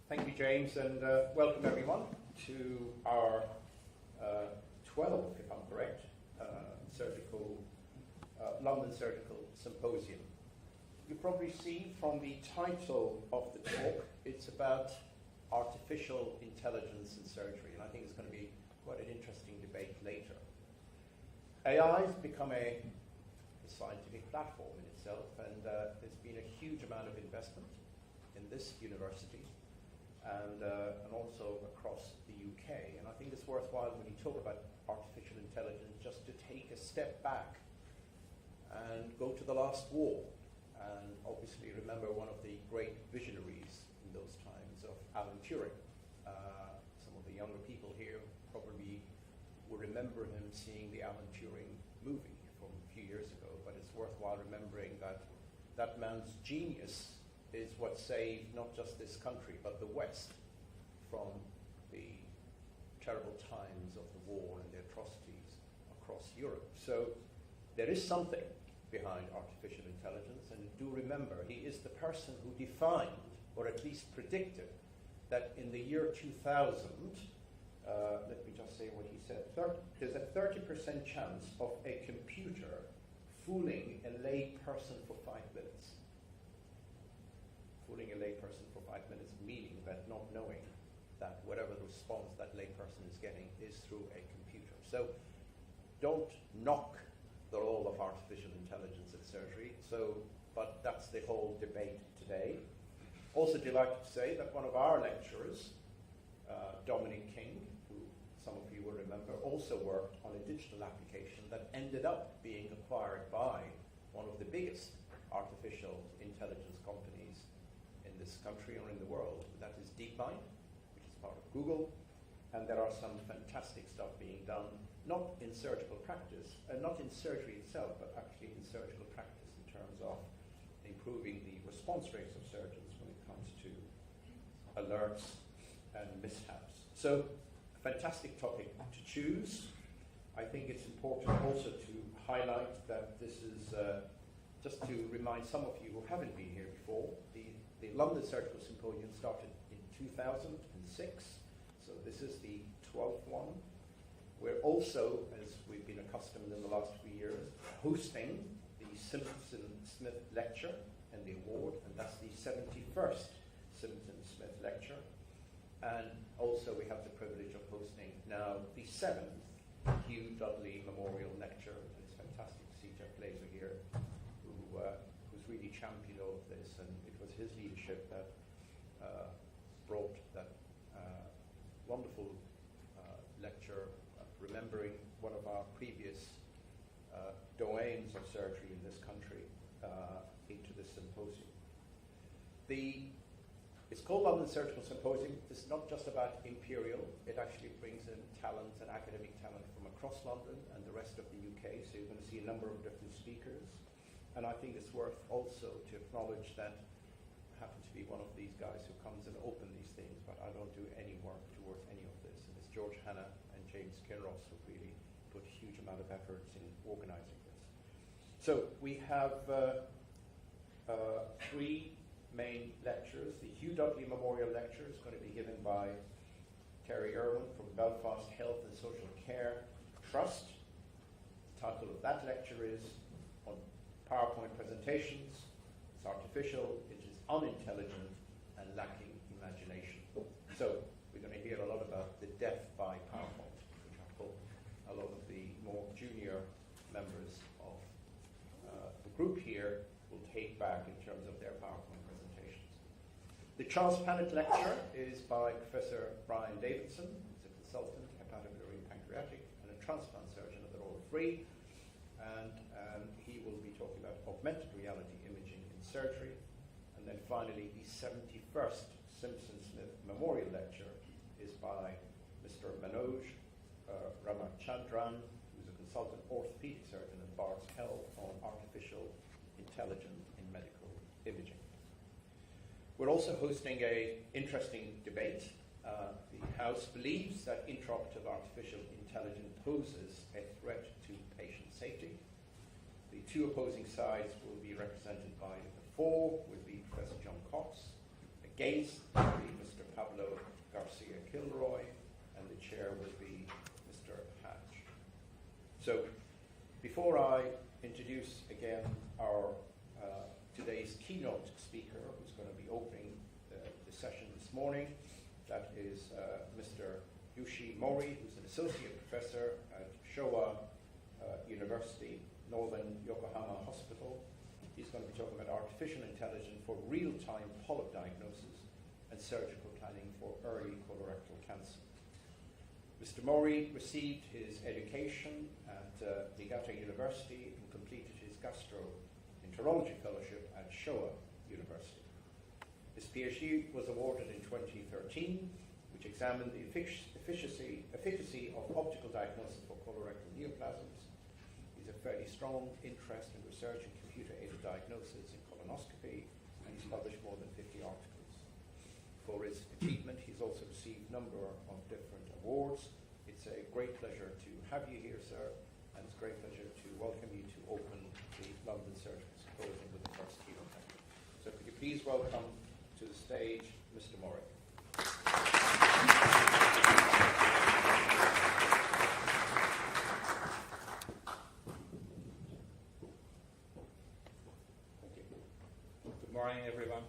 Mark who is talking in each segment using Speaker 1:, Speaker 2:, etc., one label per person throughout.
Speaker 1: Thank you, James, and welcome everyone to our 12th, if I'm correct, London Surgical Symposium. You probably see from the title of the talk, it's about artificial intelligence in surgery, and I think it's going to be quite an interesting debate later. AI has become a scientific platform in itself, and there's been a huge amount of investment in this university and also across the UK. And I think it's worthwhile when you talk about artificial intelligence just to take a step back and go to the last war and obviously remember one of the great visionaries in those times of Alan Turing. Some of the younger people here probably will remember him seeing the Alan Turing movie from a few years ago, but it's worthwhile remembering that that man's genius is what saved not just this country, but the West from the terrible times of the war and the atrocities across Europe. So there is something behind artificial intelligence, and do remember, he is the person who defined, or at least predicted, that in the year 2000, let me just say what he said, there's a 30% chance of a computer fooling a lay person for 5 minutes. Fooling a layperson for 5 minutes, meaning that not knowing that whatever the response that layperson is getting is through a computer. So don't knock the role of artificial intelligence in surgery, but that's the whole debate today. Also delighted to say that one of our lecturers, Dominic King, who some of you will remember, also worked on a digital application that ended up being acquired by one of the biggest artificial intelligence companies in this country or in the world. That is DeepMind, which is part of Google, and there are some fantastic stuff being done, not in surgical practice, not in surgery itself, but actually in surgical practice in terms of improving the response rates of surgeons when it comes to alerts and mishaps. So, a fantastic topic to choose. I think it's important also to highlight that this is, just to remind some of you who haven't been here before, the London Surgical Symposium started in 2006, so this is the 12th one. We're also, as we've been accustomed in the last few years, hosting the Simpson-Smith Lecture and the award, and that's the 71st Simpson-Smith Lecture. And also we have the privilege of hosting now the 7th Hugh Dudley Memorial Lecture. It's fantastic to see Jeff Glazer here, who's really championed all of this, and it was his leadership that brought that wonderful lecture, remembering one of our previous doyens of surgery in this country into this symposium. It's called London Surgical Symposium. It's not just about Imperial. It actually brings in talent and academic talent from across London and the rest of the UK, so you're going to see a number of different speakers. And I think it's worth also to acknowledge that I happen to be one of these guys who comes and open these things, but I don't do any work towards any of this. And it's George Hanna and James Kinross who really put a huge amount of efforts in organizing this. So we have 3 main lectures. The Hugh Dudley Memorial Lecture is going to be given by Terry Irwin from Belfast Health and Social Care Trust. The title of that lecture is on PowerPoint presentations. It's artificial, it is unintelligent, and lacking imagination. So we're going to hear a lot about the death by PowerPoint, which I hope a lot of the more junior members of the group here will take back in terms of their PowerPoint presentations. The Charles Pannett Lecture is by Professor Brian Davidson, who's a consultant, hepatobiliary and pancreatic, and a transplant surgeon at the Royal Free. And he will be talking about augmented reality imaging in surgery. And then finally, the 71st Simpson-Smith Memorial Lecture is by Mr. Manoj Ramachandran, who's a consultant orthopedic surgeon at Barts Health on artificial intelligence in medical imaging. We're also hosting an interesting debate. The House believes that intraoperative artificial intelligence poses a threat to patient safety. The 2 opposing sides will be represented by the 4, will be Professor John Cox. Against will be Mr. Pablo Garcia Kilroy, and the chair will be Mr. Hatch. So, before I introduce again our today's keynote speaker, who's going to be opening the session this morning, that is Mr. Yuichi Mori, who's an associate professor at Showa University, Northern Yokohama Hospital. He's going to be talking about artificial intelligence for real-time polyp diagnosis and surgical planning for early colorectal cancer. Mr. Mori received his education at Niigata University and completed his gastroenterology fellowship at Showa University. His PhD was awarded in 2013, which examined the efficacy of optical diagnosis for colorectal neoplasms. He's a fairly strong interest in research in computer-aided diagnosis in colonoscopy, and he's published more than 50 articles. For his achievement, he's also received a number of different awards. It's a great pleasure to have you here, sir, and it's a great pleasure to welcome you to open the London Surgical Symposium with the first keynote lecture. So could you please welcome to the stage Mr. Mori.
Speaker 2: Good morning, everyone.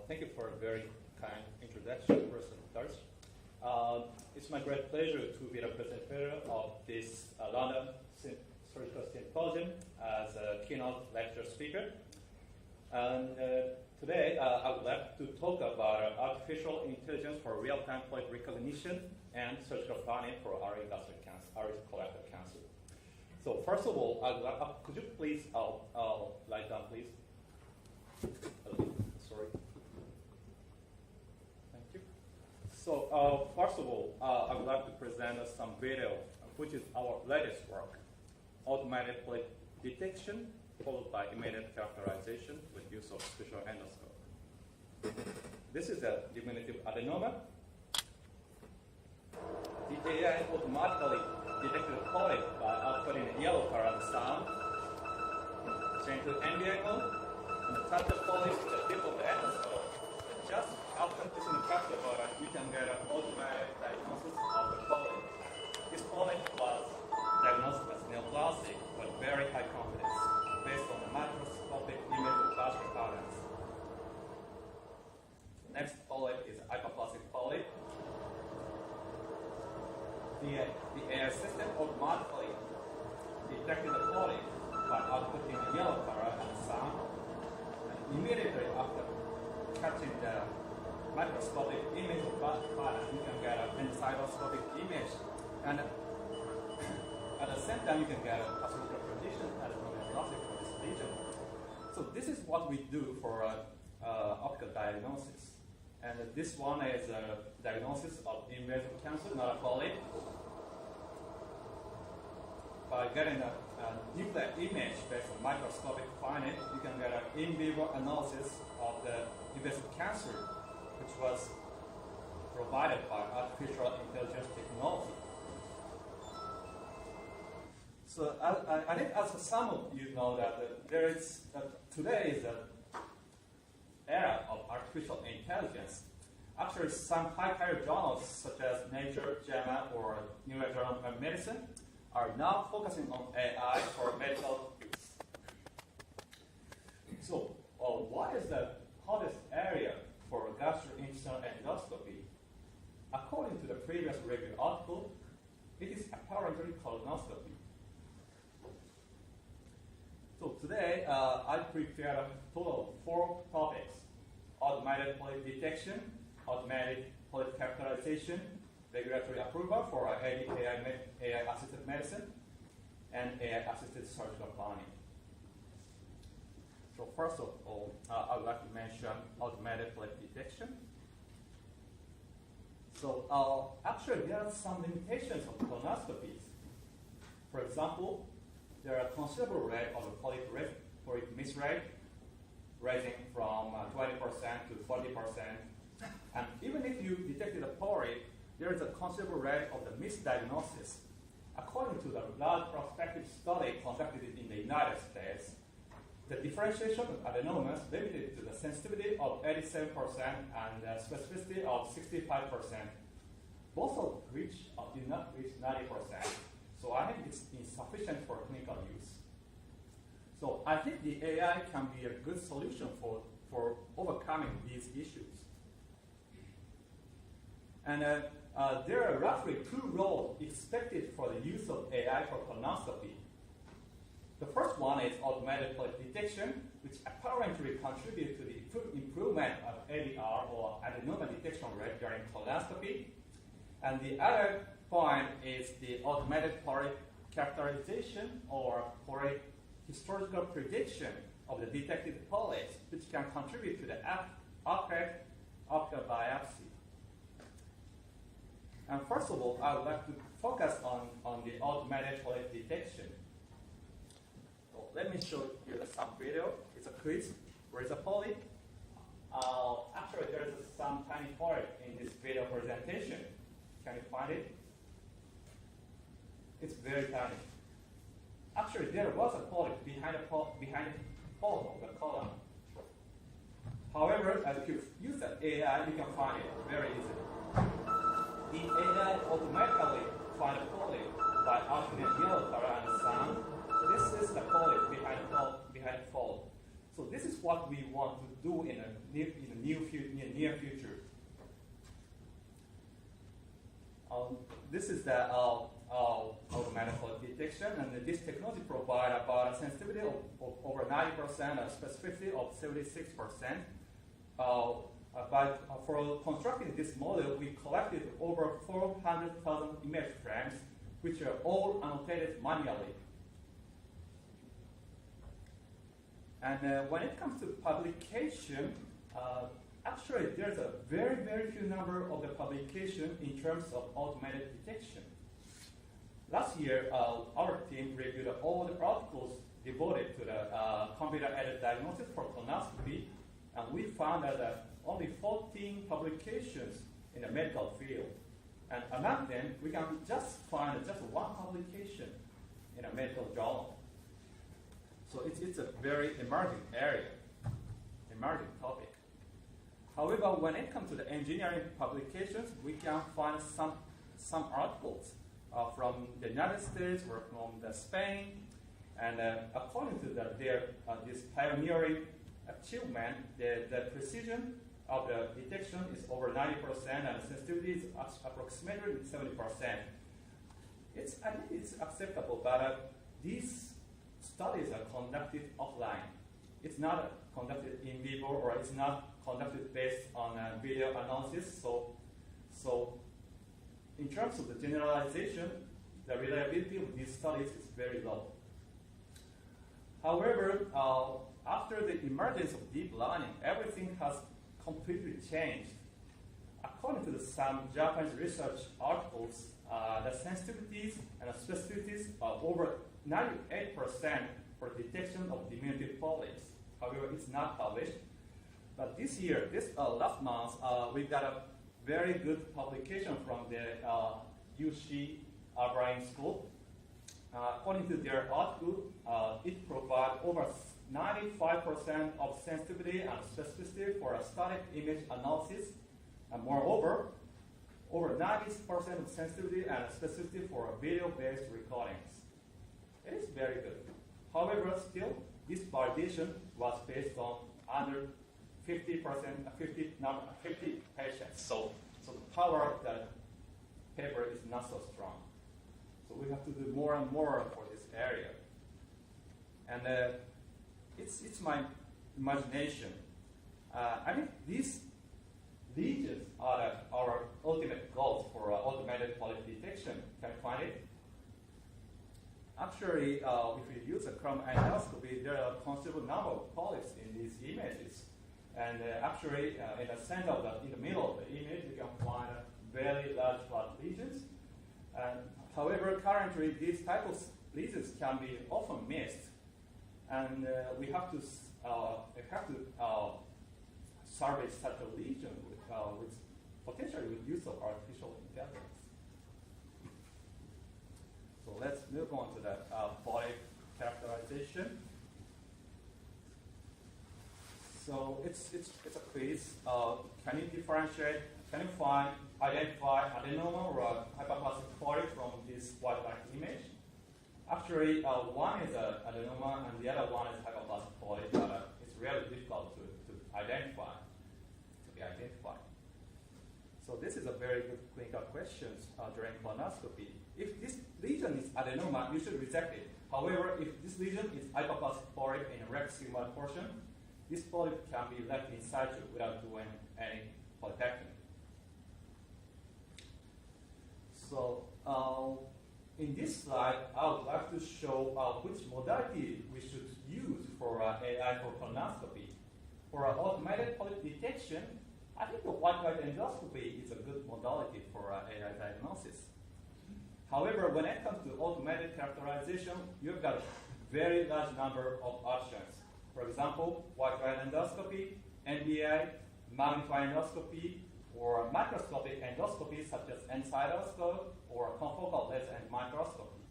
Speaker 2: Thank you for a very kind introduction, Professor Darzi. It's my great pleasure to be the presenter of this London Surgical Symposium as a keynote lecture speaker. And today, I would like to talk about artificial intelligence for real-time polyp recognition and surgical planning for early gastric cancer, early colorectal cancer. So first of all, could you please lie down, please? Sorry. Thank you. So first of all, I would like to present some video, which is our latest work, automated polyp detection followed by immediate characterization with use of special endoscope. This is a diminutive adenoma. The AI automatically detected the polyp by outputting a yellow color sound, change to NDI mode, and touch the polyp with the tip of the endoscope. Just after pushing the pressure button, you can get an automatic diagnosis of the polyp. This polyp was diagnosed as neoplastic with very high confidence based on the microscopic image of gastric patterns. Next polyp is hyperplastic polyp. The AI system automatically detected the polyp by outputting a yellow color and sound. And immediately after catching the microscopic image of gastric pattern, you can get an endoscopy image. And at the same time, you can get a pathological prediction as well as diagnostic for this lesion. So this is what we do for optical diagnosis. And this one is a diagnosis of invasive cancer, not a polyp. By getting a nuclear image based on microscopic finding, you can get an in vivo analysis of the invasive cancer, which was provided by artificial intelligence technology. So I think as some of you know that there is today is an era of artificial intelligence. Actually, some high-tier journals such as Nature, JAMA, or New England Journal of Medicine are now focusing on AI for medical use. So, what is the hottest area for gastrointestinal endoscopy? According to the previous review article, it is apparently colonoscopy. So today, I prepared a total of 4 topics: automated polyp detection, automated polyp characterization, regulatory approval for AI-assisted medicine, and AI-assisted surgical planning. So first of all, I would like to mention automated polyp detection. So actually, there are some limitations of colonoscopies. For example, there are considerable rate of polyp miss rate, ranging from 20% to 40%. And even if you detected a polyp, there is a considerable rate of the misdiagnosis. According to the large prospective study conducted in the United States, the differentiation of adenomas limited to the sensitivity of 87% and the specificity of 65%, both of which did not reach 90%. So I think it's insufficient for clinical use. So I think the AI can be a good solution for overcoming these issues. And there are roughly 2 roles expected for the use of AI for colonoscopy. The first one is automated polyp detection, which apparently contributes to the improvement of ADR or adenoma detection rate during colonoscopy. And the other point is the automated polyp characterization or polyp historical prediction of the detected polyps, which can contribute to the accurate optical biopsy. And first of all, I would like to focus on the automated polyp detection. So let me show you some video. It's a quiz. Where is a polyp? Actually, there's some tiny polyp in this video presentation. Can you find it? It's very tiny. Actually, there was a polyp behind the hole of the colon. However, if you use the AI, you can find it very easily. The AI automatically finds a polyp by alternate yellow color and sun. This is the polyp behind the fold. So this is what we want to do in the near future. This is the automatic polyp detection, and this technology provides about a sensitivity of over 90% and a specificity of 76%. For constructing this model, we collected over 400,000 image frames, which are all annotated manually. And when it comes to publication, actually there's a very, very few number of the publication in terms of automated detection. Last year, our team reviewed all the articles devoted to the computer-aided diagnostics for colonoscopy, and we found that only 14 publications in the medical field. And among them, we can just find just one publication in a medical journal. So it's a very emerging area, emerging topic. However, when it comes to the engineering publications, we can find some articles from the United States or from Spain, and according to this pioneering achievement, the precision of the detection is over 90% and sensitivity is approximately 70%. I think it's acceptable, but these studies are conducted offline. It's not conducted in vivo, or it's not conducted based on video analysis. So in terms of the generalization, the reliability of these studies is very low. However, after the emergence of deep learning, everything has completely changed. According to some Japanese research articles, the sensitivities and the specificities are over 98% for detection of diminutive polyps. However, it's not published. But this year, last month, we got a very good publication from the Yuichi Mori School. According to their article, it provides over 95% of sensitivity and specificity for a static image analysis, and moreover, over 90% of sensitivity and specificity for video-based recordings. It is very good. However, still, this validation was based on under 50 patients. So the power of the paper is not so strong. So we have to do more and more for this area. And it's my imagination. I think these lesions are our ultimate goals for automated polyp detection. Can you find it? Actually, if you use a chroma endoscopy, there are a considerable number of polyps in these images. And actually, in the middle of the image, you can find very large blood lesions. However, currently, these type of lesions can be often missed, and we have to survey such a lesion with potentially with use of artificial intelligence. So let's move on to the polyp characterization. So it's a quiz. Can you differentiate? Can you identify adenoma or hyperplastic polyp from this white light image? Actually, one is an adenoma and the other one is hyperplastic polyp, but it's really difficult to identify, to be identified. So this is a very good clinical question during colonoscopy. If this lesion is adenoma, you should reject it. However, if this lesion is hyperplastic polyp in a rectus sigmoid portion, this polyp can be left inside you without doing any polypectomy. So in this slide, I would like to show which modality we should use for AI for colonoscopy. For automated polyp detection, I think the white light endoscopy is a good modality for AI diagnosis. However, when it comes to automated characterization, you've got a very large number of options. For example, white light endoscopy, NDA, magnifying endoscopy, or microscopic endoscopy such as endoscopy or confocal laser and microscopy.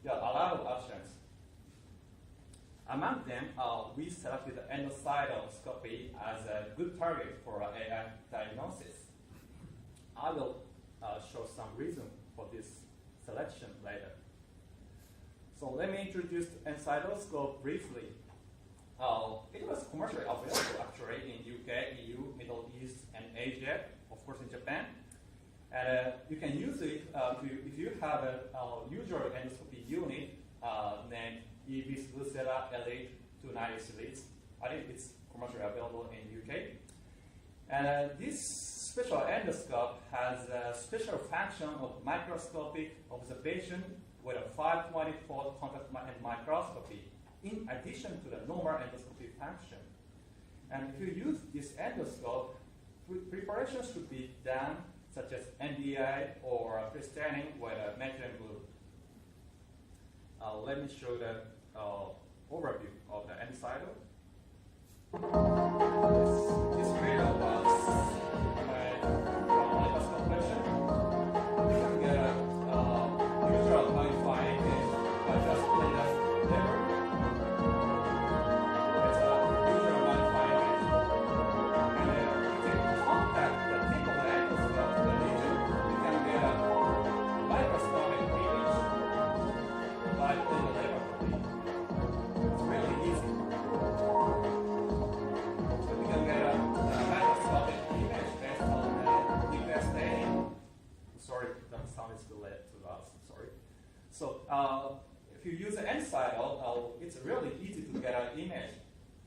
Speaker 2: There are a lot of options. Among them, we selected endoscopy as a good target for AI diagnosis. I will show some reason for this selection later. So let me introduce endoscope briefly. It was commercially available actually in UK, EU, Middle East, and Asia, of course in Japan. And you can use it if you have a usual endoscopy unit named EVIS Lucera Elite 290 series. I think it's commercially available in UK. And this special endoscope has a special function of microscopic observation with a 524 contact microscopy, in addition to the normal endoscopy function. And if you use this endoscope, preparations should be done, such as NDA or pre-staining with a methylene blue. Let me show the overview of the endocytome. This video was microscope question. You can get a usual magnifying image by just putting that lever. It's a usual magnifying image. And if you contact the tip of the endoscope to the lesion, you can get a microscopic image by putting the lever. It's really easy. So we can get a microscopic image based on the nuclear staining. Sorry, that sound is too loud. Sorry. So if you use an endoscyte, it's really easy to get an image.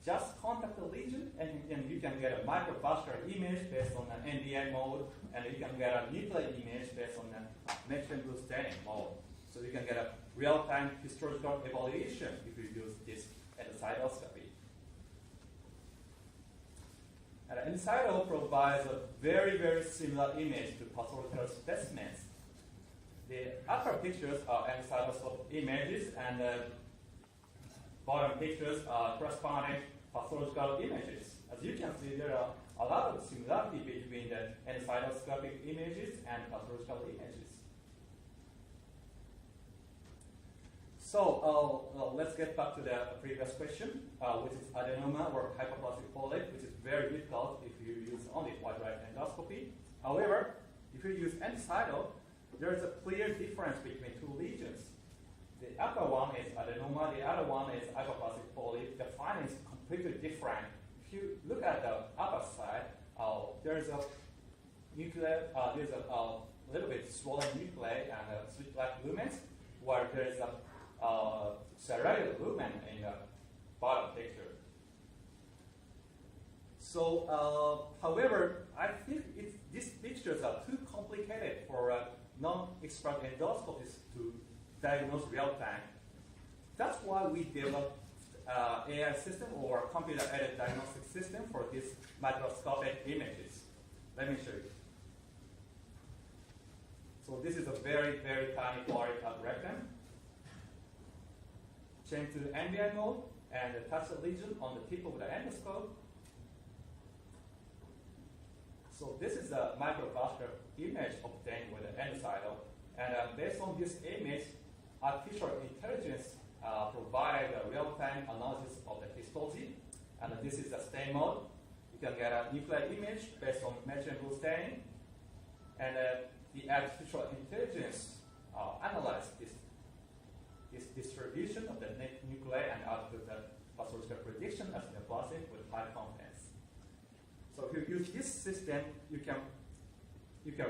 Speaker 2: Just contact the lesion, and you can get a microvascular image based on an NDA mode, and you can get a nuclear image based on the methylene blue staining mode. So you can get a real-time histological evaluation if you use this endocytoscopy. And endocytome provides a very, very similar image to pathological specimens. The upper pictures are endocytoscope images, and the bottom pictures are corresponding pathological images. As you can see, there are a lot of similarity between the endocytoscopic images and pathological images. So let's get back to the previous question, which is adenoma or hyperplastic polyp, which is very difficult if you use only white light endoscopy. However, if you use endocytome, there is a clear difference between two lesions. The upper one is adenoma, the other one is hyperplastic polyp. The findings are completely different. If you look at the upper side, there's a nuclear, there's a little bit swollen nuclei and slit-like lumens, where there's a serrated lumen in the bottom picture. So, however, I think these pictures are too complicated for non-expert endoscopists to diagnose real time. That's why we developed AI system or computer-aided diagnostic system for these microscopic images. Let me show you. So this is a very, very tiny polyp rectum. Change to the NBI mode and touch the lesion on the tip of the endoscope. So this is a microvascular image obtained with the endocytome. And based on this image, artificial intelligence provided a real-time analysis of the histology. And this is the stain mode. You can get a nuclear image based on measurable staining. And the artificial intelligence analyzes this distribution of the nuclei and output the pathological prediction as neoplastic with high confidence. So if you use this system, you can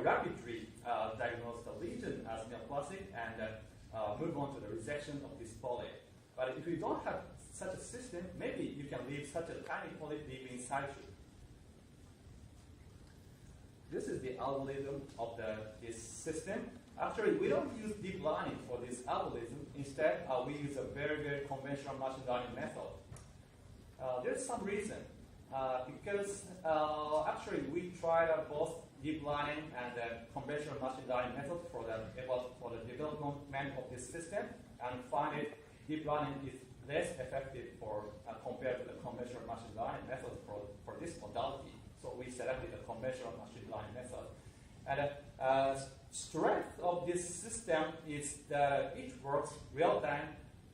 Speaker 2: rapidly diagnose the lesion as neoplastic and move on to the resection of this polyp. But if you don't have such a system, maybe you can leave such a tiny polyp live inside you. This is the algorithm of this system. Actually, we don't use deep learning for this algorithm. Instead, we use a very, very conventional machine learning method. There's some reason. Because actually, we tried both deep learning and conventional machine learning method for the development of this system, and find it deep learning is less effective compared to the conventional machine learning method for this modality. So we selected the conventional machine learning method. And strength of this system is that it works real time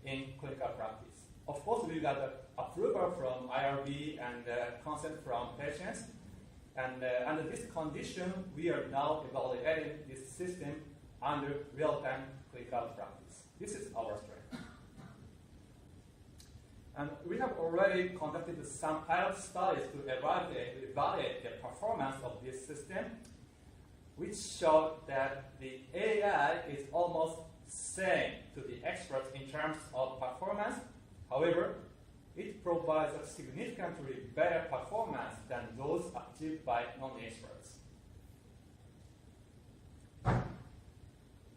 Speaker 2: in clinical practice. Of course, we got approval from IRB and consent from patients. And under this condition, we are now evaluating this system under real-time clinical practice. This is our strength. And we have already conducted some pilot studies to evaluate the performance of this system, which showed that the AI is almost same to the experts in terms of performance. However, it provides a significantly better performance than those achieved by non-experts.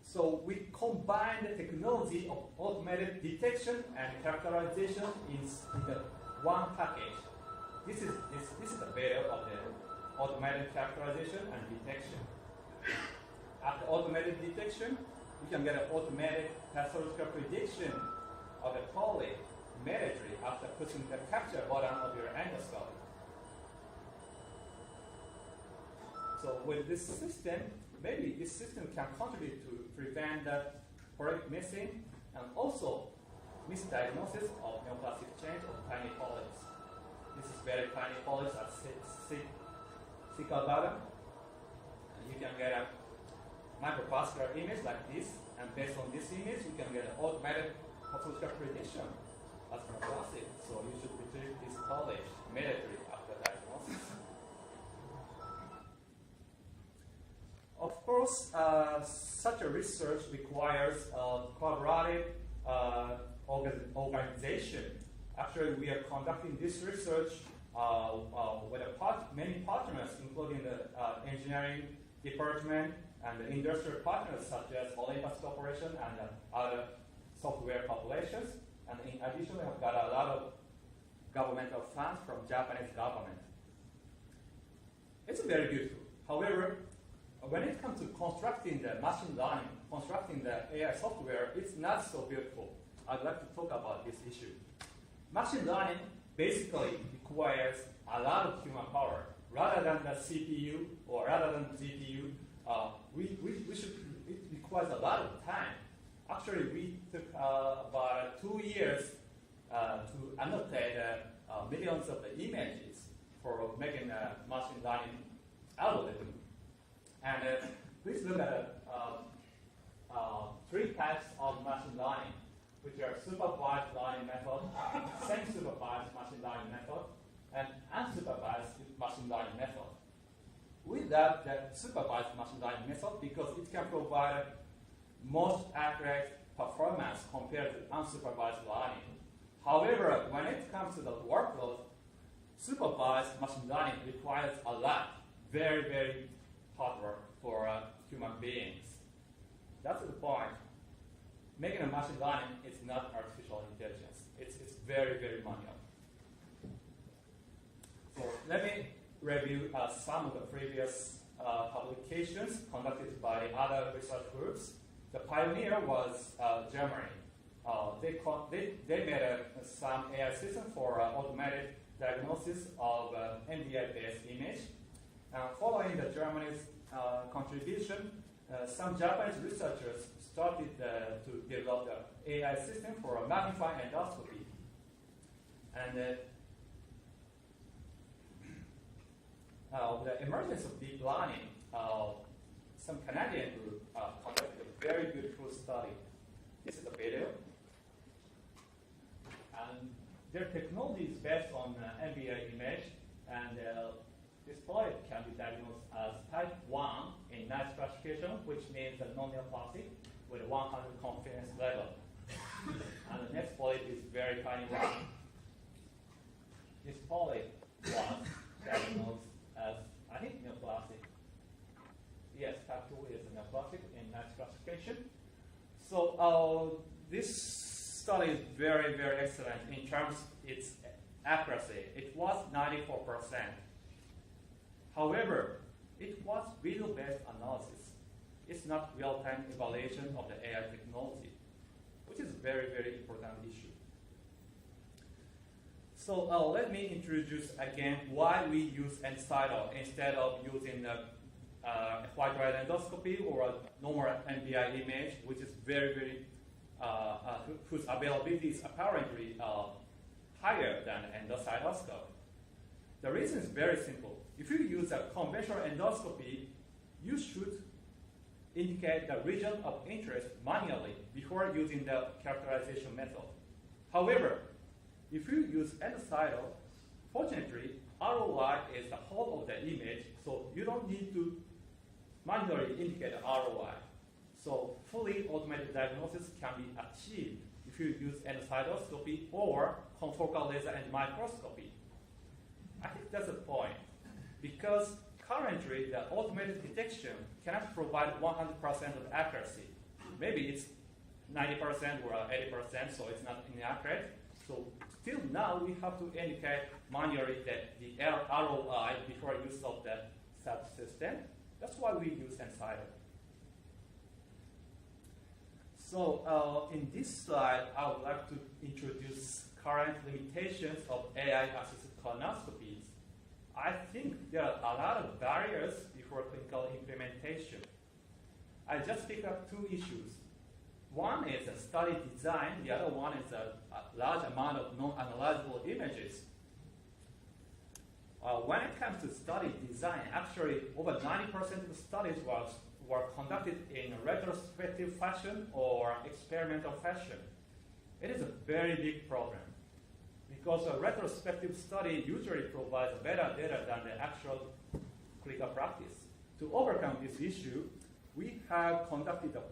Speaker 2: So we combine the technology of automated detection and characterization in the one package. This is the beta of the automated characterization and detection. After automated detection, we can get an automated pathological prediction of the polyp immediately after pushing the capture button of your endoscope. So with this system, maybe this system can contribute to prevent the polyp missing and also misdiagnosis of neoplastic change of tiny polyps. This is very tiny polyps at cecal bottom. And you can get a microvascular image like this, and based on this image, you can get an automatic pathological prediction as neoplastic. So you should retrieve this polyp immediately after diagnosis. Of course, such a research requires a collaborative organization. Actually, we are conducting this research with many partners, including the engineering department and the industrial partners such as Olympus Corporation and other software populations. And in addition, we have got a lot of governmental funds from Japanese government. It's very beautiful. However, when it comes to constructing the machine learning, constructing the AI software, it's not so beautiful. I'd like to talk about this issue. Machine learning basically requires a lot of human power. Rather than the CPU or rather than GPU, it requires a lot of time. Actually, we took about 2 years to annotate millions of the images for making a machine learning algorithm. And please look at 3 types of machine learning, which are supervised learning method, semi-supervised machine learning method, and unsupervised machine learning method. We love the supervised machine learning method because it can provide most accurate performance compared to unsupervised learning. However, when it comes to the workload, supervised machine learning requires a lot, very, very hard work for human beings. That's the point. Making a machine learning is not artificial intelligence. It's very, very manual. So let me review some of the previous publications conducted by other research groups. The pioneer was Germany. They made some AI system for automated diagnosis of MDI-based image. Following the Germany's contribution, some Japanese researchers started to develop the AI system for a magnifying endoscopy. And the emergence of deep learning, some Canadian group conducted a very beautiful study. This is a video. And their technology is based on MBI image, and this polyp can be diagnosed as type 1 in NICE classification, which means a non-neoplastic with 100 confidence level. And the next polyp is very tiny one. This polyp was diagnosed as, I think, neoplastic. Yes, type 2 is a neoplastic in NICE classification. So this study is very, very excellent in terms of its accuracy. It was 94%. However, it was video-based analysis. It's not real-time evaluation of the AI technology, which is a very, very important issue. So let me introduce again why we use end-cytal instead of using a white light endoscopy or a normal MBI image, which is very, very, whose availability is apparently higher than endocytoscope. The reason is very simple. If you use a conventional endoscopy, you should indicate the region of interest manually before using the characterization method. However, if you use endocytal, fortunately, ROI is the whole of the image, so you don't need to manually indicate the ROI. So fully automated diagnosis can be achieved if you use endocytoscopy or confocal laser and microscopy. I think that's the point, because currently the automated detection cannot provide 100% of accuracy. Maybe it's 90% or 80%, so it's not inaccurate. So still now we have to indicate manually that the ROI before use of the subsystem. That's why we use end-cytal. So in this slide, I would like to introduce current limitations of AI-assisted colonoscopies. I think there are a lot of barriers before clinical implementation. I just picked up two issues. One is a study design, the other one is a large amount of non-analyzable images. When it comes to study design, actually over 90% of the studies were conducted in a retrospective fashion or experimental fashion. It is a very big problem because a retrospective study usually provides better data than the actual clinical practice. To overcome this issue, we have conducted the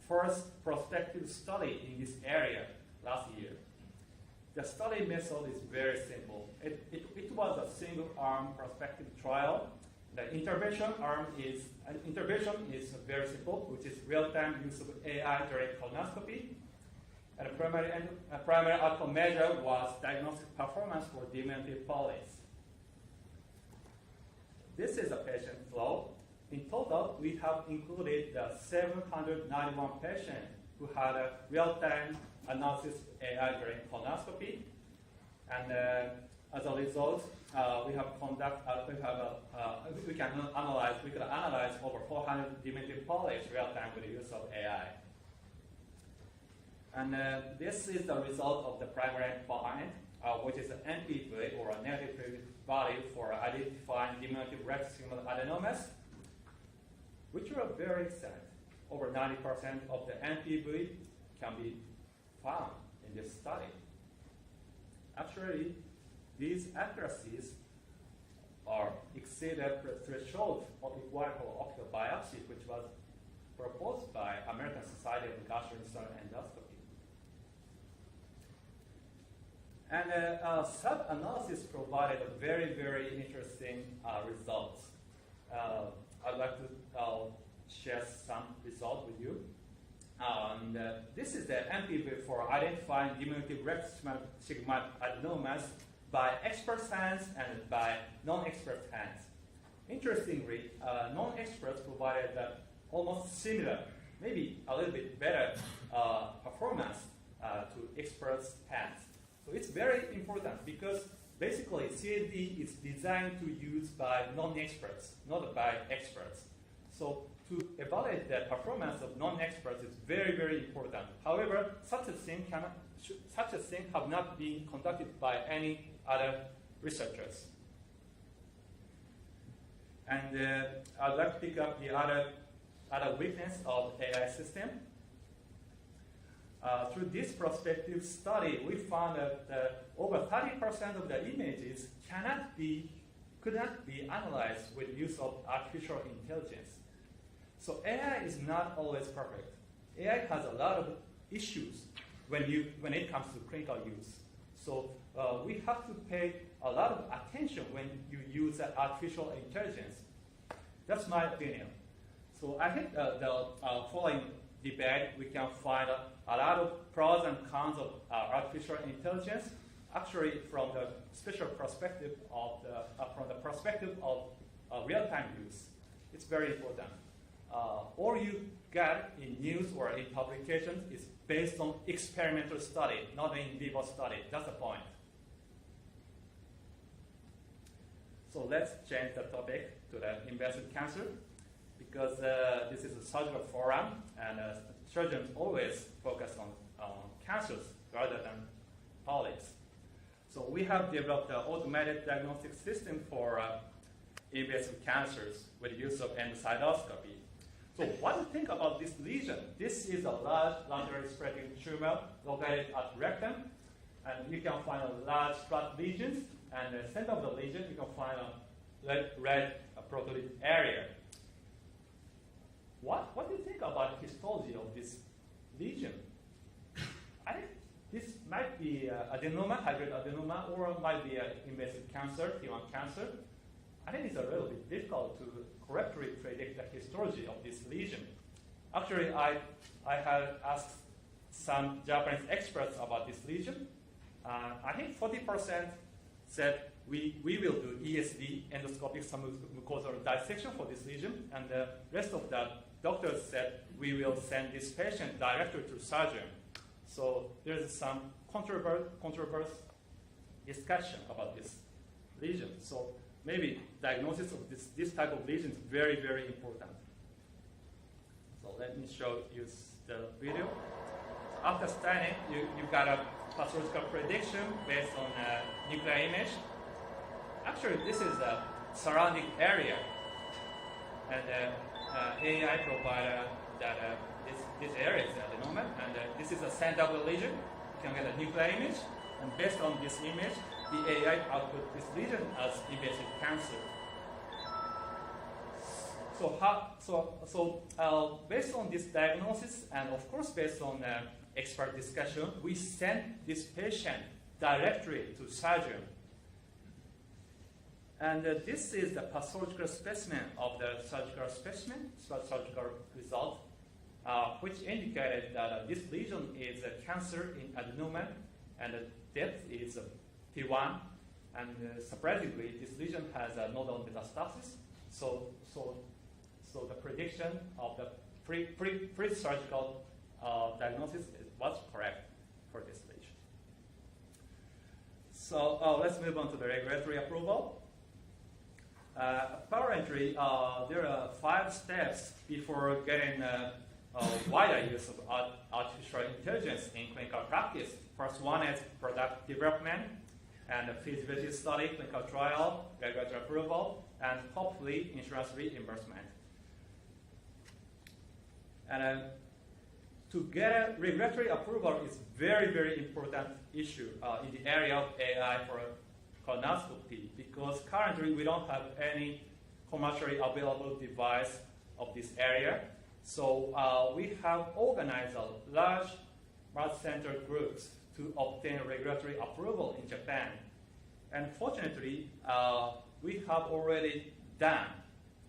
Speaker 2: first prospective study in this area last year. The study method is very simple. It was a single-arm prospective trial. The intervention is very simple, which is real-time use of AI during colonoscopy. And a primary outcome measure was diagnostic performance for diminutive polyps. This is a patient flow. In total, we have included the 791 patients who had a real-time analysis of AI during colonoscopy. And as a result, we could analyze over 400 diminutive polyps real-time with the use of AI. And this is the result of the primary endpoint, which is an NPV, or a negative predictive value for identifying diminutive rectal adenomas, which are very excellent. Over 90% of the NPV can be found in this study. Actually, these accuracies are exceeded the threshold of required for optical biopsy, which was proposed by American Society of Gastrointestinal Endoscopy. And sub-analysis provided a very, very interesting results. I'd like to share some results with you. And this is the NPV for identifying diminutive rectal sigmoid adenomas by expert hands and by non-expert hands. Interestingly, non-experts provided almost similar, maybe a little bit better performance to experts' hands. So it's very important because basically CAD is designed to use by non-experts, not by experts. So to evaluate the performance of non-experts is very, very important. However, such a thing have not been conducted by any other researchers. And I'd like to pick up the other weakness of AI system. Through this prospective study, we found that over 30% of the images could not be analyzed with use of artificial intelligence. So AI is not always perfect. AI has a lot of issues when it comes to clinical use. So we have to pay a lot of attention when you use artificial intelligence. That's my opinion. So I think the following debate, we can find a lot of pros and cons of artificial intelligence, actually from the special perspective of real-time use. It's very important. All you get in news or in publications is based on experimental study, not in vivo study. That's the point. So let's change the topic to the invasive cancer, because this is a surgical forum, and surgeons always focus on cancers rather than polyps. So we have developed an automated diagnostic system for invasive cancers with use of endoscopy. So what do you think about this lesion? This is a large laterally spreading tumor located at rectum, and you can find a large flat lesions, and in the center of the lesion you can find a red protruded area. What do you think about the histology of this lesion? I think this might be adenoma, hybrid adenoma, or it might be an invasive cancer, T1 cancer. I think it's a little bit difficult to correctly predict the histology of this lesion. Actually, I had asked some Japanese experts about this lesion. I think 40% said we will do ESD, endoscopic submucosal dissection for this lesion, and the rest of the doctors said we will send this patient directly to surgeon. So there's some controversial discussion about this lesion. So maybe diagnosis of this type of lesion is very, very important. So let me show you the video. After staining, you got a pathological prediction based on a nuclear image. Actually, this is a surrounding area, and AI provided that this area is adenoma, and this is a center of the lesion. You can get a nuclear image, and based on this image, the AI output this lesion as invasive cancer. So based on this diagnosis, and of course based on expert discussion, we send this patient directly to surgeon. And this is the pathological specimen of the surgical result, which indicated that this lesion is a cancer in adenoma, and the depth is T1, and surprisingly, this lesion has a nodal metastasis. So the prediction of the pre-surgical diagnosis was correct for this lesion. So let's move on to the regulatory approval. Apparently, there are 5 steps before getting a wider use of artificial intelligence in clinical practice. First one is product development and a feasibility study, clinical trial, regulatory approval, and hopefully insurance reimbursement. And to get a regulatory approval is very, very important issue in the area of AI for colonoscopy, because currently we don't have any commercially available device of this area. So we have organized a large multi-center groups to obtain regulatory approval in Japan. And fortunately, we have already done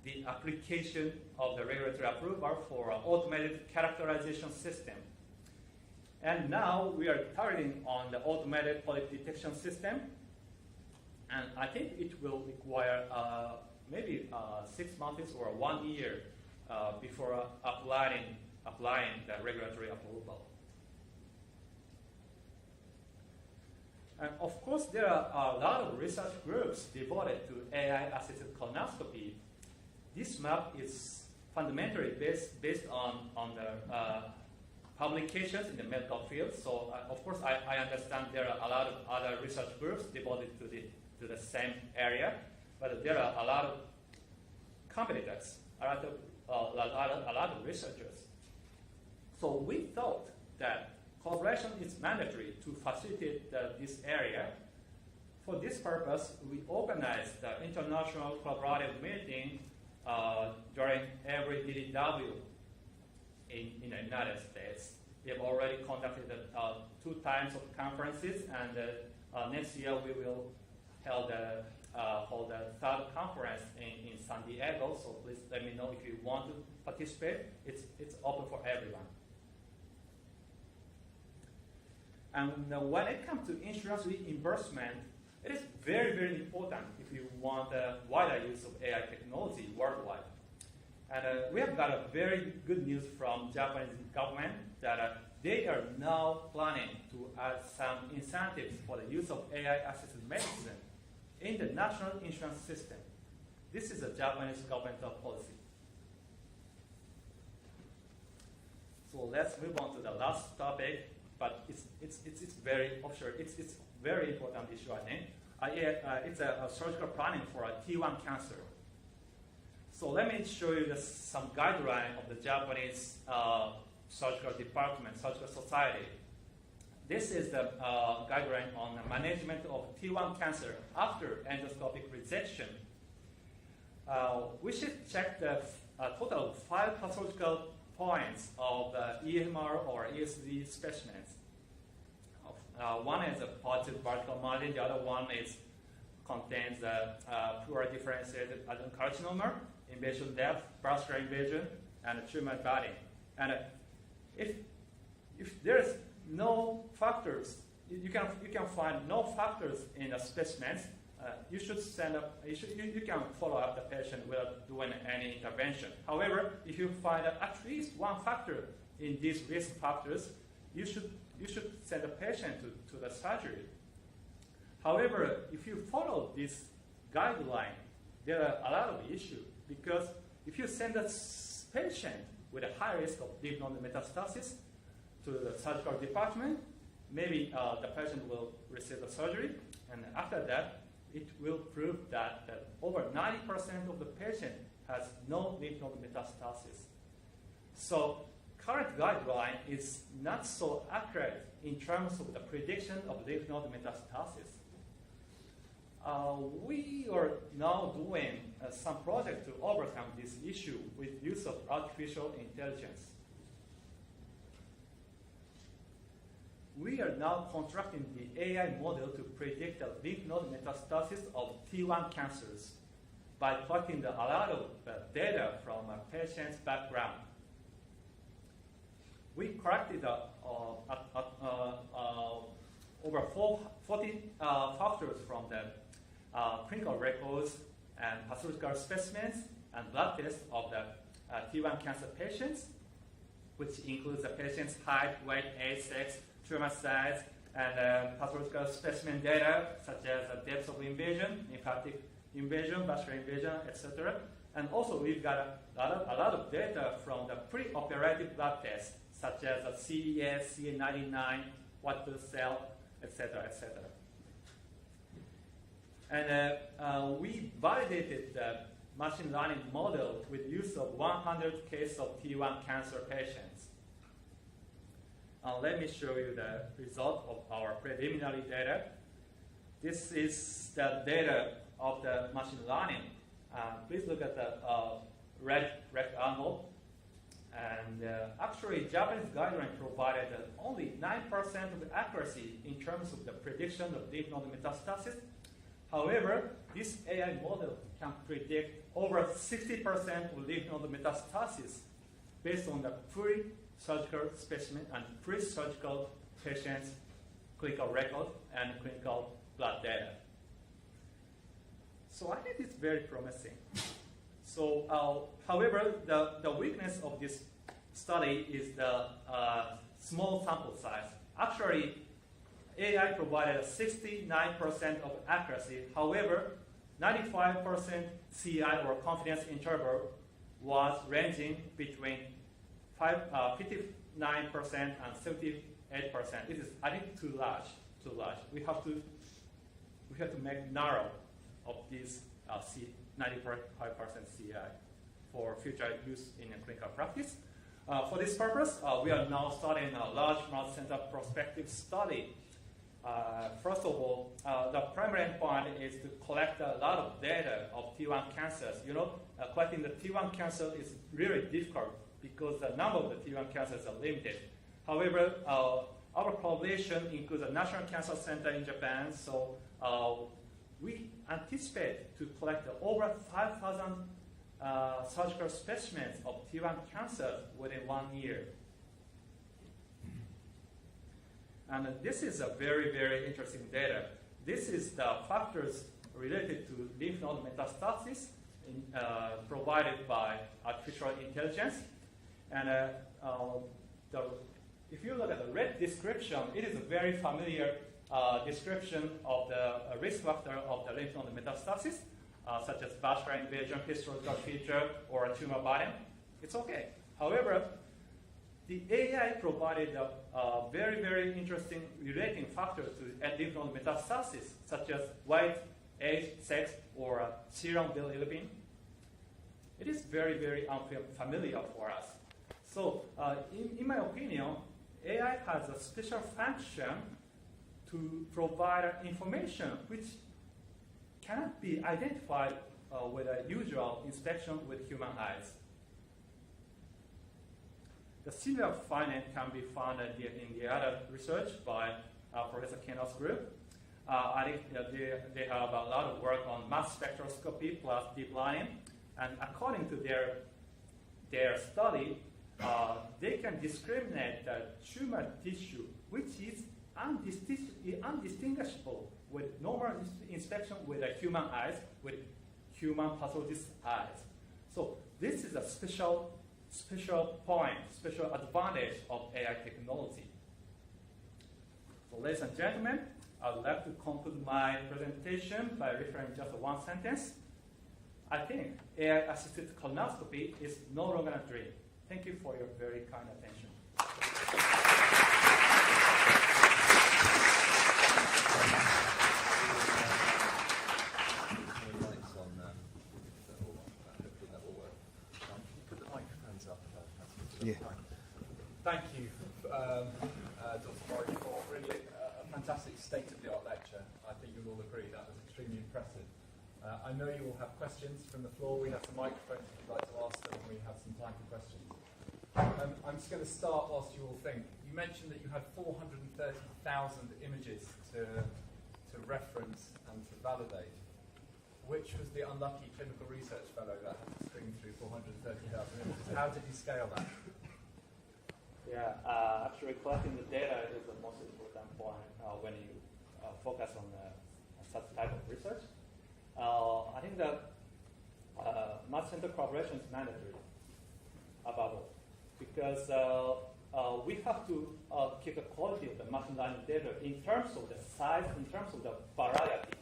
Speaker 2: the application of the regulatory approval for an automated characterization system. And now we are targeting on the automated polyp detection system. And I think it will require maybe 6 months or 1 year before applying the regulatory approval. And of course, there are a lot of research groups devoted to AI-assisted colonoscopy. This map is fundamentally based on the publications in the medical field. So of course, I understand there are a lot of other research groups devoted to the same area, but there are a lot of competitors, a lot of researchers. So we thought that collaboration is mandatory to facilitate this area. For this purpose, we organized the international collaborative meeting during every DDW in the United States. We have already conducted 2 times of conferences, and next year we will hold a 3rd conference in San Diego. So please let me know if you want to participate. It's open for everyone. And when it comes to insurance reimbursement, it is very, very important if you want a wider use of AI technology worldwide. And we have got a very good news from Japanese government that they are now planning to add some incentives for the use of AI-assisted medicine in the national insurance system. This is a Japanese governmental policy. So let's move on to the last topic, but it's very offshore. It's very important issue, I think. It's a surgical planning for a T1 cancer. So let me show you some guideline of the Japanese surgical department, surgical society. This is the guideline on the management of T1 cancer after endoscopic resection. We should check the total of 5 pathological points of EMR or ESD specimens. One is a positive vertical margin, the other one contains poor differentiated adenocarcinoma, invasion depth, vascular invasion, and tumor budding. And if there's no factors, you can find no factors in the specimens, you should you can follow up the patient without doing any intervention. However, if you find at least one factor in these risk factors, you should send the patient to the surgery. However, if you follow this guideline, there are a lot of issues, because if you send a patient with a high risk of lymph node metastasis to the surgical department, maybe the patient will receive the surgery, and after that, it will prove that over 90% of the patient has no lymph node metastasis. So current guideline is not so accurate in terms of the prediction of lymph node metastasis. We are now doing some project to overcome this issue with use of artificial intelligence. We are now constructing the AI model to predict the lymph node metastasis of T1 cancers by collecting a lot of data from a patient's background. We collected over 40 factors from the clinical records and pathological specimens and blood tests of the T1 cancer patients, which includes the patient's height, weight, age, sex, tumor size, and pathological specimen data such as the depth of invasion, lymphatic invasion, vascular invasion, etc. And also we've got a lot of data from the pre-operative blood tests such as the CES, CA99, white blood cell, etc., etc. And we validated the machine learning model with use of 100 cases of T1 cancer patients. Let me show you the result of our preliminary data. This is the data of the machine learning. Please look at the red rectangle. And actually, Japanese guideline provided only 9% of accuracy in terms of the prediction of lymph node metastasis. However, this AI model can predict over 60% of lymph node metastasis based on the pre-surgical specimen and pre-surgical patient's clinical record and clinical blood data. So I think it's very promising. So, however, the weakness of this study is the small sample size. Actually, AI provided 69% of accuracy. However, 95% CI or confidence interval was ranging between 59% and 78%. This is, I think, too large. We have to make narrow of this 95% CI for future use in clinical practice. For this purpose, we are now starting a large multi-center prospective study. First of all, the primary endpoint is to collect a lot of data of T1 cancers. Collecting the T1 cancer is really difficult because the number of the T1 cancers are limited. However, our collaboration includes a National Cancer Center in Japan, so we anticipate to collect over 5,000 surgical specimens of T1 cancer within 1 year. And this is a very, very interesting data. This is the factors related to lymph node metastasis provided by artificial intelligence. And if you look at the red description, it is a very familiar description of the risk factor of the lymph node metastasis, such as vascular invasion, histological feature, or a tumor burden. It's okay. However, the AI provided a very, very interesting relating factor to lymph node metastasis, such as weight, age, sex, or serum bilirubin. It is very, very unfamiliar for us. So, in my opinion, AI has a special function to provide information which cannot be identified with a usual inspection with human eyes. The similar finding can be found in the other research by Professor Keno's group. I think they have a lot of work on mass spectroscopy plus deep learning, and according to their study, they can discriminate the tumor tissue, which is undistinguishable with normal inspection with a human eyes, with human pathologist eyes. So this is a special point, special advantage of AI technology. So ladies and gentlemen, I would like to conclude my presentation by referring just one sentence. I think AI-assisted colonoscopy is no longer a dream. Thank you for your very kind attention.
Speaker 3: Yeah.
Speaker 4: Thank you, Dr. Mori, for really a fantastic state-of-the-art lecture. I think you'll all agree that was extremely impressive. I know you all have questions from the floor. We have some microphones if you'd like to ask them, and we have some time for questions. I'm just going to start whilst you all think. You mentioned that you had 430,000 images to reference and to validate. Which was the unlucky clinical research fellow that had to screen through 430,000 images? How did you scale that?
Speaker 2: Yeah, actually collecting the data is the most important point when you focus on such type of research. I think that multi-center collaboration is mandatory above all, because we have to keep the quality of the machine learning data in terms of the size, in terms of the variety.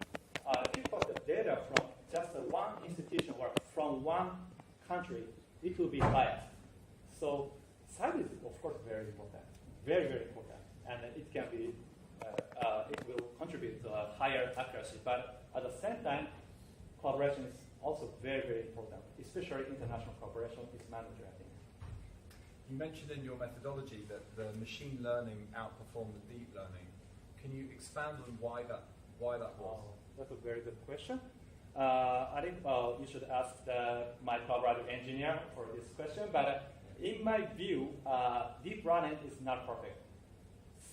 Speaker 2: If you got the data from just one institution or from one country, it will be biased. So size is, of course, very important, very, very important, and it can be, it will contribute to a higher accuracy. But at the same time, collaboration is also very, very important, especially international collaboration is mandatory, I think.
Speaker 4: You mentioned in your methodology that the machine learning outperformed the deep learning. Can you expand on why that was?
Speaker 2: That's a very good question. I think you should ask my collaborative engineer for this question, but in my view, deep learning is not perfect.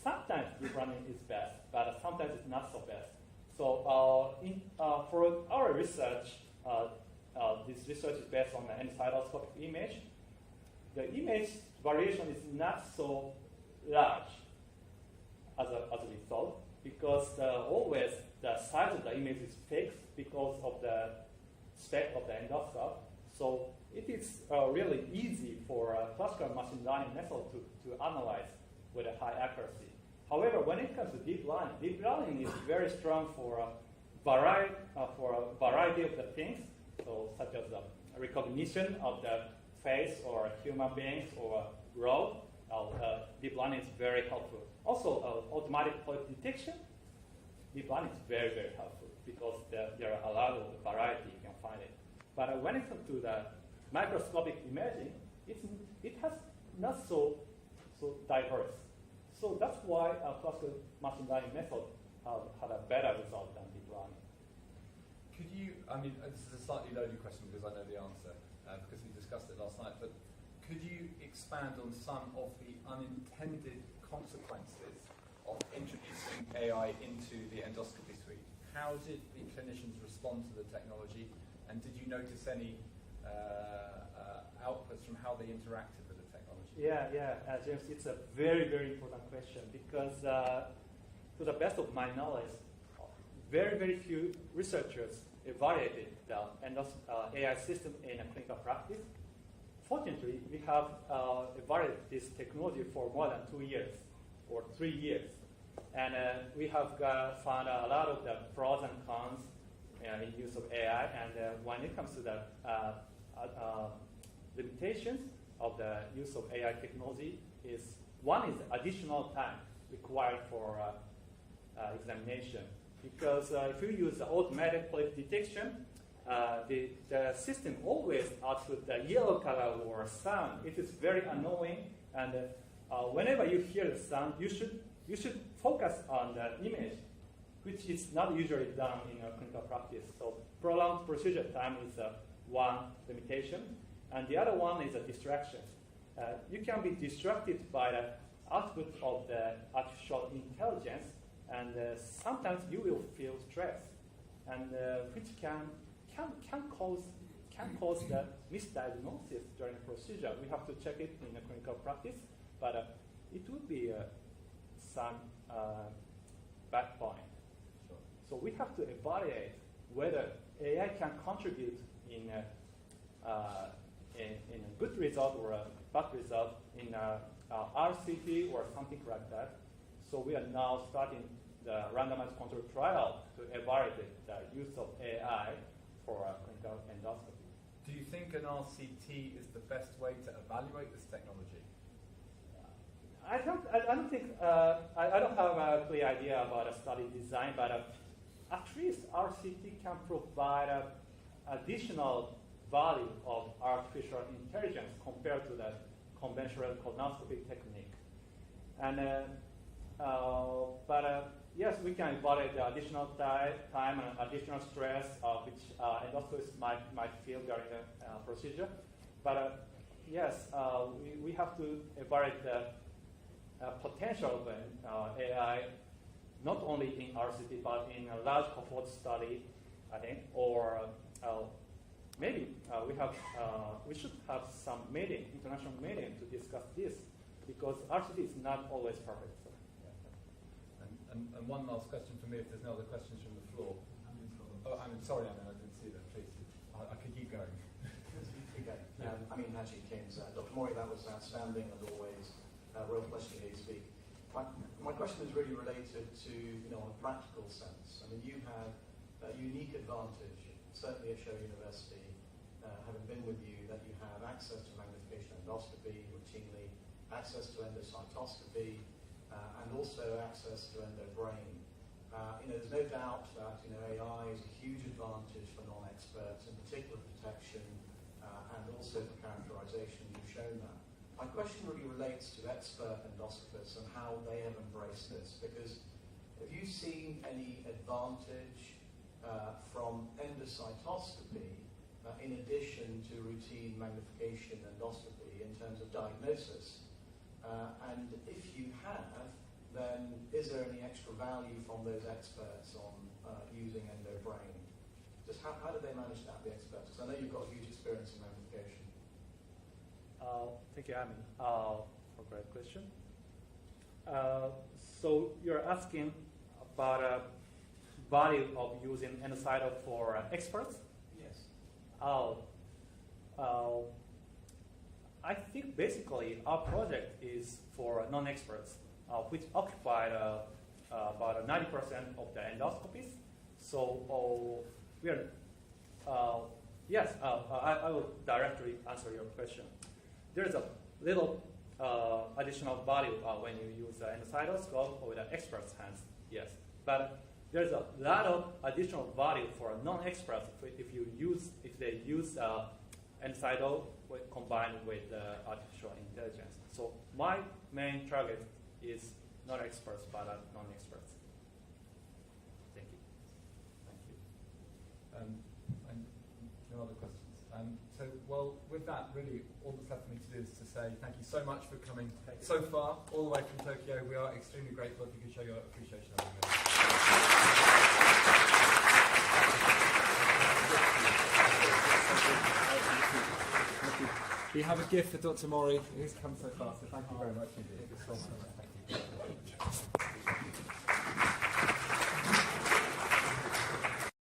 Speaker 2: Sometimes deep learning is best, but sometimes it's not so best. So for our research, this research is based on an endoscopy image. The image variation is not so large as we thought, because always the size of the image is fixed because of the spec of the endoscope. So it is really easy for a classical machine learning method to analyze with a high accuracy. However, when it comes to deep learning is very strong for a variety of the things, so such as the recognition of the face or human beings or road. Deep learning is very helpful. Also, automatic polyp detection. Deep learning is very, very helpful because there are a lot of variety you can But when it comes to the microscopic imaging, it has not so diverse. So that's why classical machine learning method had a better result than deep learning.
Speaker 4: Could you, I mean, this is a slightly loaded question because I know the answer, because we discussed it last night, but could you expand on some of the unintended consequences of introducing AI into the endoscopy suite? How did the clinicians respond to the technology, and did you notice any outputs from how they interacted with the technology?
Speaker 2: Yeah, James, it's a very, very important question because to the best of my knowledge, very, very few researchers evaluated the AI system in a clinical practice. Fortunately, we have evaluated this technology for more than 2 years or 3 years. And we have found a lot of the pros and cons in use of AI. And when it comes to the limitations of the use of AI technology, one is additional time required for examination. Because if you use the automatic polyp detection, the system always outputs the yellow color or sound. It is very annoying, and whenever you hear the sound, you should focus on the image, which is not usually done in a clinical practice. So prolonged procedure time is one limitation, and the other one is a distraction. You can be distracted by the output of the artificial intelligence, and sometimes you will feel stress, and which can cause the misdiagnosis during procedure. We have to check it in a clinical practice, but it would be some bad point.
Speaker 4: Sure.
Speaker 2: So we have to evaluate whether AI can contribute in a good result or a bad result in RCT or something like that. So we are now starting the randomized control trial to evaluate the use of AI for clinical endoscopy.
Speaker 4: Do you think an RCT is the best way to evaluate this technology?
Speaker 2: I don't think I don't have a clear idea about a study design, but at least RCT can provide additional value of artificial intelligence compared to the conventional colonoscopy technique. And yes, we can evaluate the additional time and additional stress which endoscopists might feel during the procedure. But yes, we have to evaluate the potential of AI, not only in RCT, but in a large cohort study, I think, or maybe we should have some meeting, international meeting to discuss this, because RCT is not always perfect. So.
Speaker 4: And one last question for me, if there's no other questions from the floor. Oh, I'm sorry, Anna, I didn't see that. Please, I could keep going.
Speaker 3: Okay. Actually, Kings, Dr. Mori, that was outstanding as always. Real pleasure to hear you speak. My question is really related to, on a practical sense. I mean, you have a unique advantage, certainly at Showa University, having been with you, that you have access to magnification endoscopy routinely, access to endocytoscopy, and also access to endobrain. There's no doubt that AI is a huge advantage for non-experts, in particular protection and also for characterization. You've shown that. My question really relates to expert endoscopists and how they have embraced this, because have you seen any advantage from endocytoscopy in addition to routine magnification endoscopy in terms of diagnosis? And if you have, then is there any extra value from those experts on using endobrain? Just how do they manage that, the experts? Because I know you've got huge experience in magnification.
Speaker 2: Thank you, Amin, for a great question. So you're asking about value of using endocyto for experts?
Speaker 3: Yes.
Speaker 2: I think basically our project is for non-experts, which occupy about 90% of the endoscopies. So we are, yes, I will directly answer your question. There's a little additional value when you use the endocytoscope or the expert's hands, yes. But there's a lot of additional value for non-experts if they use NSIDO combined with artificial intelligence. So my main target is not experts, but non-experts. Thank you.
Speaker 4: Thank you. And no other questions. So, well, with that, really, all that's left for me to do is to say thank you so much for coming so far, all the way from Tokyo. We are extremely grateful. If you could show your appreciation. We have a gift for Dr. Mori. He's come so far, so thank you very much indeed.